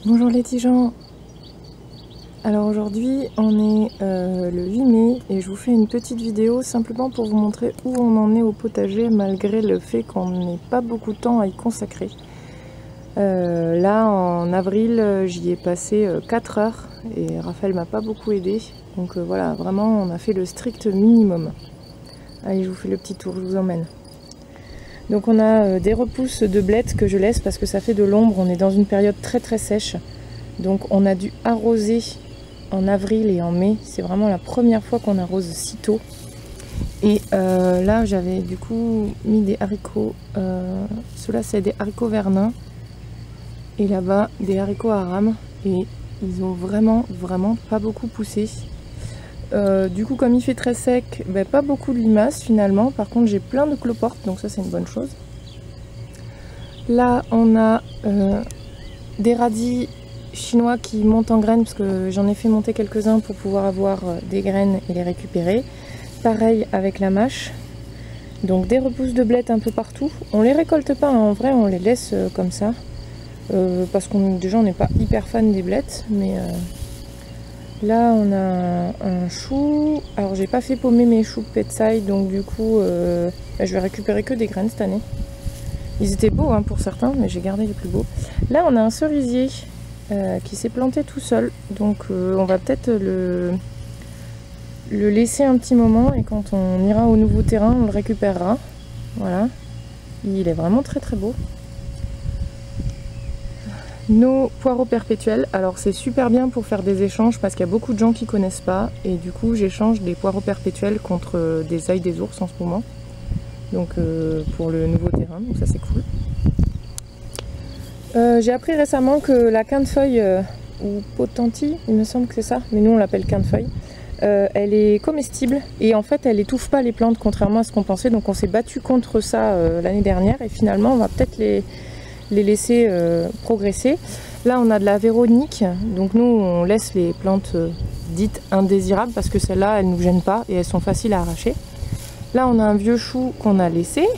Bonjour les petits gens. Alors aujourd'hui on est le 8 mai et je vous fais une petite vidéo simplement pour vous montrer où on en est au potager malgré le fait qu'on n'ait pas beaucoup de temps à y consacrer. Là en avril j'y ai passé 4 heures et Raphaël m'a pas beaucoup aidé, donc voilà, vraiment on a fait le strict minimum. Allez, je vous fais le petit tour, je vous emmène. Donc on a des repousses de blettes que je laisse parce que ça fait de l'ombre, on est dans une période très très sèche. Donc on a dû arroser en avril et en mai, c'est vraiment la première fois qu'on arrose si tôt. Et là j'avais du coup mis des haricots, ceux-là c'est des haricots Vernin. Et là-bas des haricots Aram et ils ont vraiment pas beaucoup poussé. Du coup comme il fait très sec, pas beaucoup de limaces finalement, par contre j'ai plein de cloportes, donc ça c'est une bonne chose. Là on a des radis chinois qui montent en graines parce que j'en ai fait monter quelques-uns pour pouvoir avoir des graines et les récupérer. Pareil avec la mâche. Donc des repousses de blettes un peu partout. On les récolte pas, hein, en vrai on les laisse comme ça. Parce qu'on déjà on n'est pas hyper fan des blettes, mais là on a un chou. Alors j'ai pas fait paumer mes choux Petsai, donc du coup je vais récupérer que des graines cette année. Ils étaient beaux hein, pour certains, mais j'ai gardé les plus beaux. Là on a un cerisier qui s'est planté tout seul, donc on va peut-être le laisser un petit moment et quand on ira au nouveau terrain on le récupérera. Voilà, il est vraiment très beau. Nos poireaux perpétuels, alors c'est super bien pour faire des échanges parce qu'il y a beaucoup de gens qui connaissent pas et du coup j'échange des poireaux perpétuels contre des ailes des ours en ce moment, donc pour le nouveau terrain, donc ça c'est cool. J'ai appris récemment que la quinte-feuille, ou potentille, il me semble que c'est ça, mais nous on l'appelle quinte-feuille, elle est comestible et en fait elle étouffe pas les plantes contrairement à ce qu'on pensait, donc on s'est battu contre ça l'année dernière et finalement on va peut-être les laisser progresser. Là on a de la véronique, donc nous on laisse les plantes dites indésirables parce que celles-là elles ne nous gênent pas et elles sont faciles à arracher. Là on a un vieux chou qu'on a laissé.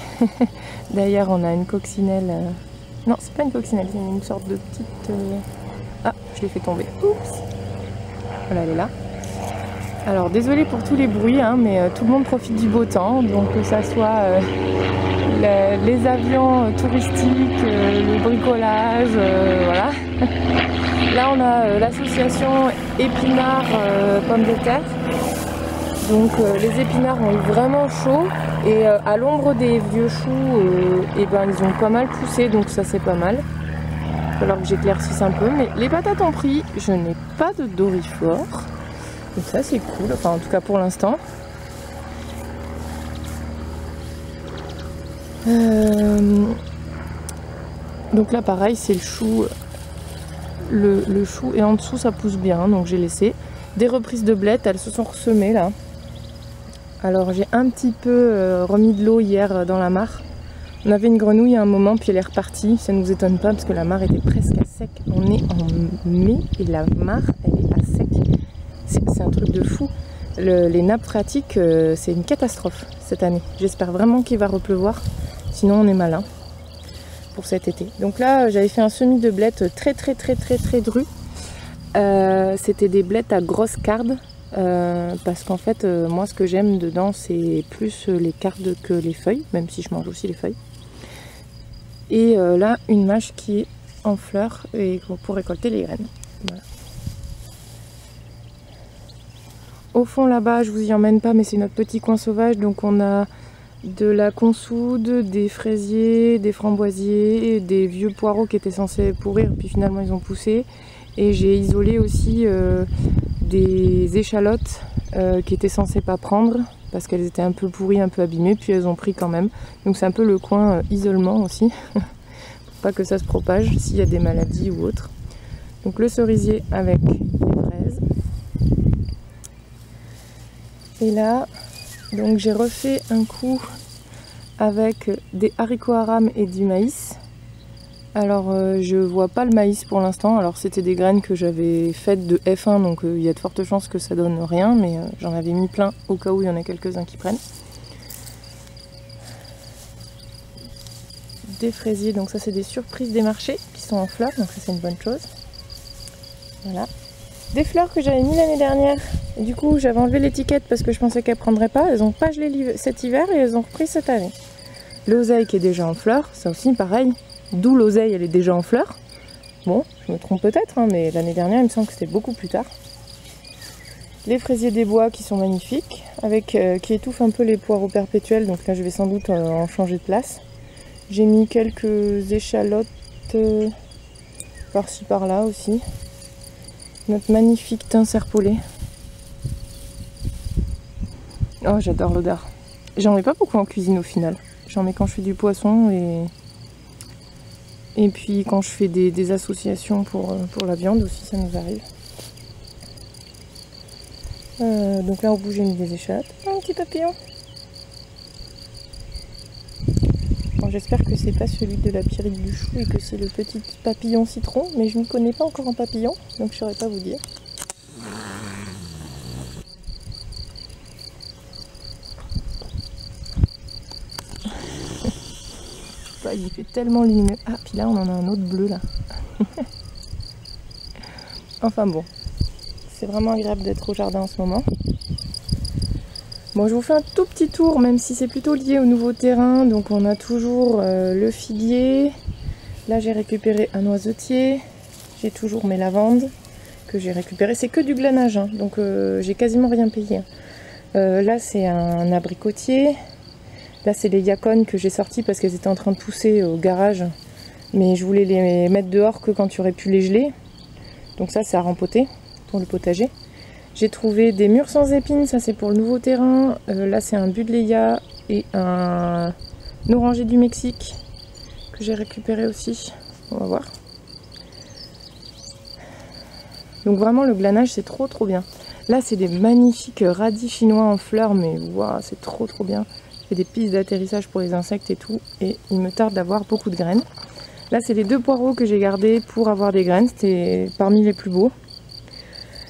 D'ailleurs on a une coccinelle, non c'est pas une coccinelle, c'est une sorte de petite... Ah, je l'ai fait tomber, oups. Voilà, elle est là. Alors désolé pour tous les bruits, hein, mais tout le monde profite du beau temps, donc que ça soit les avions touristiques, le bricolage, voilà. Là on a l'association épinards pommes de terre. Donc les épinards ont eu vraiment chaud et à l'ombre des vieux choux, ils ont pas mal poussé, donc ça c'est pas mal. Il va falloir que j'éclaircisse un peu, mais les patates ont pris, je n'ai pas de dorifort. Et ça c'est cool, enfin en tout cas pour l'instant. Donc là pareil c'est le chou, le chou et en dessous ça pousse bien, donc j'ai laissé. Des reprises de blettes, elles se sont ressemées là. Alors j'ai un petit peu remis de l'eau hier dans la mare. On avait une grenouille à un moment puis elle est repartie, ça ne nous étonne pas parce que la mare était presque à sec. On est en mai et la mare elle est à sec. C'est un truc de fou. Les nappes phréatiques c'est une catastrophe cette année. J'espère vraiment qu'il va repleuvoir, sinon on est malin pour cet été. Donc là j'avais fait un semis de blettes très dru. C'était des blettes à grosses cardes parce qu'en fait moi ce que j'aime dedans c'est plus les cardes que les feuilles, même si je mange aussi les feuilles. Et là une mâche qui est en fleurs et pour récolter les graines. Voilà. Au fond là-bas, je vous y emmène pas, mais c'est notre petit coin sauvage, donc on a de la consoude, des fraisiers, des framboisiers, des vieux poireaux qui étaient censés pourrir, puis finalement ils ont poussé. Et j'ai isolé aussi des échalotes qui étaient censées pas prendre, parce qu'elles étaient un peu pourries, un peu abîmées, puis elles ont pris quand même. Donc c'est un peu le coin isolement aussi, pour pas que ça se propage s'il y a des maladies ou autres. Donc le cerisier avec les fraises. Et là, donc j'ai refait un coup avec des haricots Aram et du maïs. Alors je vois pas le maïs pour l'instant, alors c'était des graines que j'avais faites de F1, donc il y a de fortes chances que ça donne rien, mais j'en avais mis plein au cas où il y en a quelques-uns qui prennent. Des fraisiers, donc ça c'est des surprises des marchés qui sont en fleurs, donc ça c'est une bonne chose. Voilà. Des fleurs que j'avais mis l'année dernière. Et du coup, j'avais enlevé l'étiquette parce que je pensais qu'elles prendraient pas. Elles ont pas gelé cet hiver et elles ont repris cette année. L'oseille qui est déjà en fleurs, ça aussi pareil. D'où l'oseille, elle est déjà en fleurs. Bon, je me trompe peut-être, hein, mais l'année dernière, il me semble que c'était beaucoup plus tard. Les fraisiers des bois qui sont magnifiques, avec qui étouffent un peu les poireaux perpétuels. Donc là, je vais sans doute en changer de place. J'ai mis quelques échalotes par-ci par-là aussi. Notre magnifique thym serpollet. Oh, j'adore l'odeur. J'en mets pas beaucoup en cuisine au final. J'en mets quand je fais du poisson et puis quand je fais des associations pour la viande aussi, ça nous arrive. Donc là au bout j'ai mis des échalotes. Un petit papillon. Bon, j'espère que c'est pas celui de la Pierrick du chou et que c'est le petit papillon citron, mais je ne connais pas encore en papillon, donc je saurais pas vous dire. Il fait tellement lumineux. Ah, puis là on en a un autre bleu là. Enfin bon, c'est vraiment agréable d'être au jardin en ce moment. Bon, je vous fais un tout petit tour, même si c'est plutôt lié au nouveau terrain. Donc on a toujours le figuier. Là j'ai récupéré un noisetier. J'ai toujours mes lavandes que j'ai récupérées. C'est que du glanage, hein, donc j'ai quasiment rien payé. Là c'est un abricotier. Là c'est les yacones que j'ai sortis parce qu'elles étaient en train de pousser au garage. Mais je voulais les mettre dehors que quand tu aurais pu les geler. Donc ça c'est à rempoter pour le potager. J'ai trouvé des mûres sans épines, ça c'est pour le nouveau terrain. Là c'est un buddleia et un oranger du Mexique que j'ai récupéré aussi. On va voir. Donc vraiment le glanage c'est trop bien. Là c'est des magnifiques radis chinois en fleurs, mais waouh, c'est trop bien. J'ai des pistes d'atterrissage pour les insectes et tout, et il me tarde d'avoir beaucoup de graines. Là c'est les 2 poireaux que j'ai gardés pour avoir des graines, c'était parmi les plus beaux.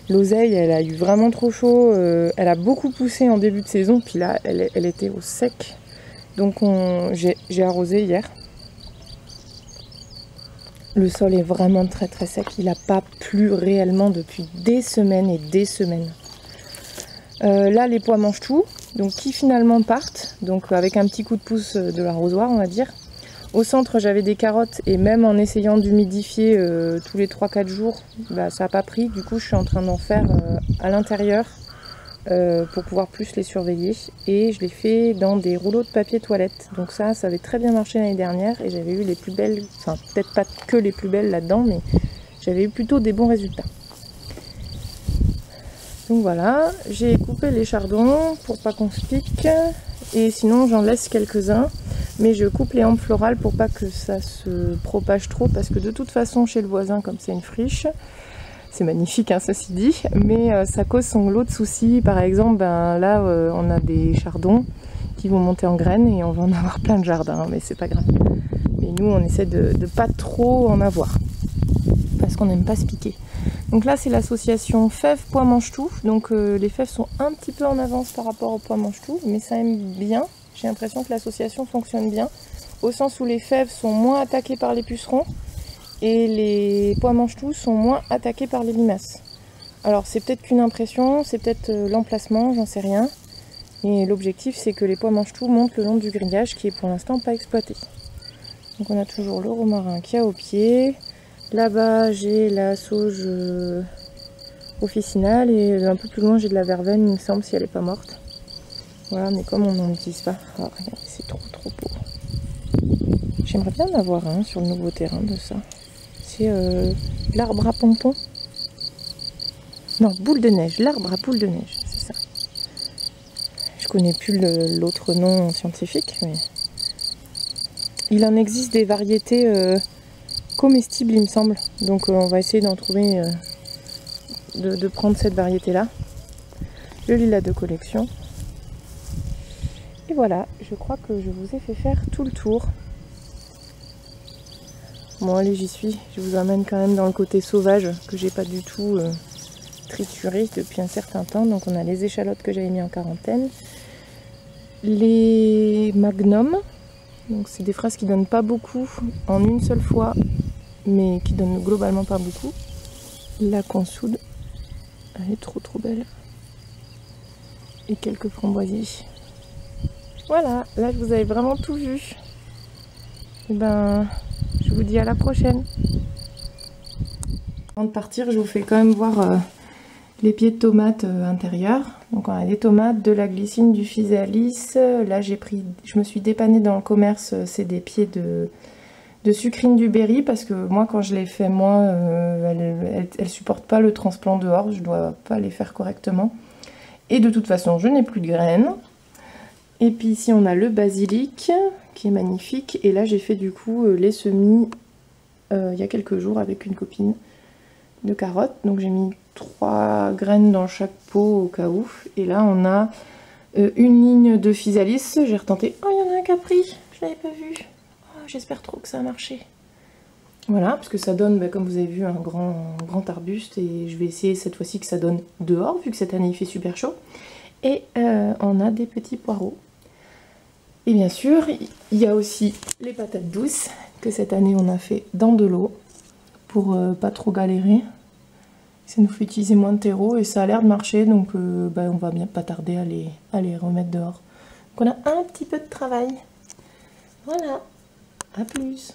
L'oseille elle a eu vraiment trop chaud, elle a beaucoup poussé en début de saison, puis là elle était au sec. Donc j'ai arrosé hier. Le sol est vraiment très sec, il n'a pas plu réellement depuis des semaines et des semaines. Là les pois mangent tout, donc qui finalement partent, donc avec un petit coup de pouce de l'arrosoir on va dire. Au centre j'avais des carottes et même en essayant d'humidifier tous les 3-4 jours, bah, ça n'a pas pris. Du coup je suis en train d'en faire à l'intérieur pour pouvoir plus les surveiller. Et je l'ai fait dans des rouleaux de papier toilette. Donc ça avait très bien marché l'année dernière et j'avais eu les plus belles, enfin peut-être pas que les plus belles là-dedans, mais j'avais eu plutôt des bons résultats. Donc voilà, j'ai coupé les chardons pour pas qu'on se pique. Et sinon j'en laisse quelques-uns. Mais je coupe les hampes florales pour pas que ça se propage trop, parce que de toute façon chez le voisin, comme c'est une friche, c'est magnifique hein, ceci dit, mais ça cause son lot de soucis. Par exemple, ben, là on a des chardons qui vont monter en graines et on va en avoir plein de jardins, hein, mais c'est pas grave. Mais nous on essaie de pas trop en avoir, parce qu'on n'aime pas se piquer. Donc là c'est l'association fèves pois mange tout, donc les fèves sont un petit peu en avance par rapport au pois mange tout, mais ça aime bien. J'ai l'impression que l'association fonctionne bien, au sens où les fèves sont moins attaquées par les pucerons et les pois mange-tout sont moins attaqués par les limaces. Alors c'est peut-être qu'une impression, c'est peut-être l'emplacement, j'en sais rien. Et l'objectif c'est que les pois mange-tout montent le long du grillage qui est pour l'instant pas exploité. Donc on a toujours le romarin qui a au pied. Là-bas j'ai la sauge officinale et un peu plus loin j'ai de la verveine, il me semble, si elle n'est pas morte. Voilà, mais comme on n'en utilise pas, oh, regardez, c'est trop beau. J'aimerais bien en avoir un sur le nouveau terrain de ça. C'est l'arbre à pompons. Non, boule de neige, l'arbre à boule de neige, c'est ça. Je connais plus l'autre nom scientifique, mais il en existe des variétés comestibles, il me semble. Donc on va essayer d'en trouver, de prendre cette variété-là. Le lilas de collection. Et voilà, je crois que je vous ai fait faire tout le tour. Bon allez, j'y suis. Je vous emmène quand même dans le côté sauvage que j'ai pas du tout trituré depuis un certain temps. Donc on a les échalotes que j'avais mis en quarantaine. Les magnums. Donc c'est des fraises qui donnent pas beaucoup en une seule fois, mais qui donnent globalement pas beaucoup. la consoude. Elle est trop belle. Et quelques framboisiers. Voilà, là vous avez vraiment tout vu. Et ben, je vous dis à la prochaine. Avant de partir, je vous fais quand même voir les pieds de tomates intérieurs. Donc on a des tomates, de la glycine, du physalis. Là je me suis dépannée dans le commerce, c'est des pieds de sucrine du berry parce que moi quand je les fais elle supporte pas le transplant dehors, je dois pas les faire correctement. Et de toute façon je n'ai plus de graines. Et puis ici on a le basilic qui est magnifique. Et là j'ai fait du coup les semis il y a quelques jours avec une copine de carottes. Donc j'ai mis 3 graines dans chaque pot au cas où. Et là on a une ligne de physalis. J'ai retenté. Oh, il y en a un qui a pris, je l'avais pas vu. Oh, j'espère trop que ça a marché. Voilà, parce que ça donne, comme vous avez vu, un grand arbuste. Et je vais essayer cette fois-ci que ça donne dehors, vu que cette année il fait super chaud. Et on a des petits poireaux. Et bien sûr, il y a aussi les patates douces, que cette année on a fait dans de l'eau, pour pas trop galérer. Ça nous fait utiliser moins de terreau et ça a l'air de marcher, donc on va bien pas tarder à les remettre dehors. Donc on a un petit peu de travail. Voilà, à plus.